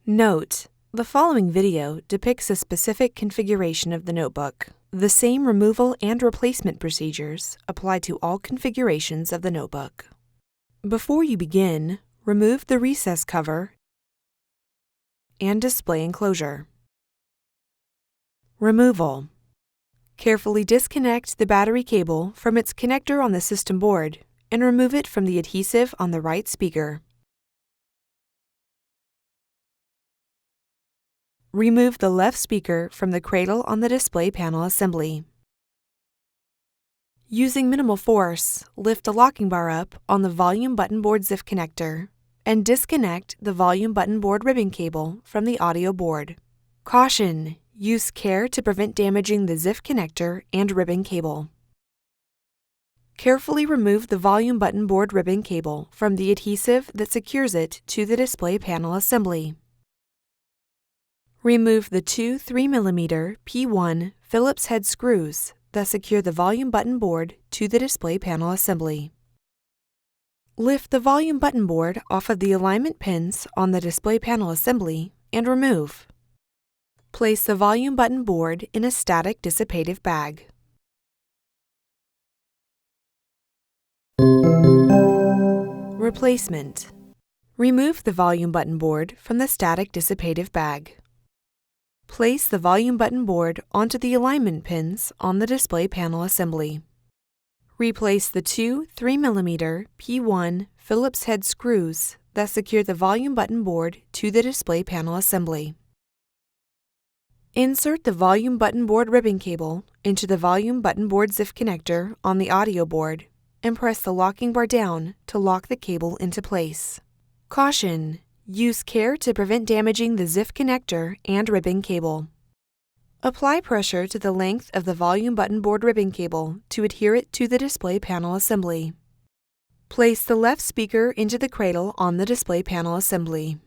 Note: the following video depicts a specific configuration of the notebook. The same removal and replacement procedures apply to all configurations of the notebook. Before you begin, remove the recess cover and display enclosure. Removal. Carefully disconnect the battery cable from its connector on the system board and remove it from the adhesive on the right speaker. Remove the left speaker from the cradle on the display panel assembly. Using minimal force, lift the locking bar up on the volume button board ZIF connector and disconnect the volume button board ribbon cable from the audio board. Caution: use care to prevent damaging the ZIF connector and ribbon cable. Carefully remove the volume button board ribbon cable from the adhesive that secures it to the display panel assembly. Remove the two 3mm P1 Phillips head screws that secure the volume button board to the display panel assembly. Lift the volume button board off of the alignment pins on the display panel assembly and remove. Place the volume button board in a static dissipative bag. Replacement. Remove the volume button board from the static dissipative bag. Place the volume button board onto the alignment pins on the display panel assembly. Replace the two 3mm P1 Phillips head screws that secure the volume button board to the display panel assembly. Insert the volume button board ribbon cable into the volume button board ZIF connector on the audio board and press the locking bar down to lock the cable into place. Caution: use care to prevent damaging the ZIF connector and ribbon cable. Apply pressure to the length of the volume button board ribbon cable to adhere it to the display panel assembly. Place the left speaker into the cradle on the display panel assembly.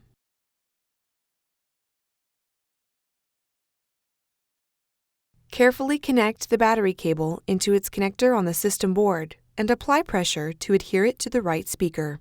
Carefully connect the battery cable into its connector on the system board and apply pressure to adhere it to the right speaker.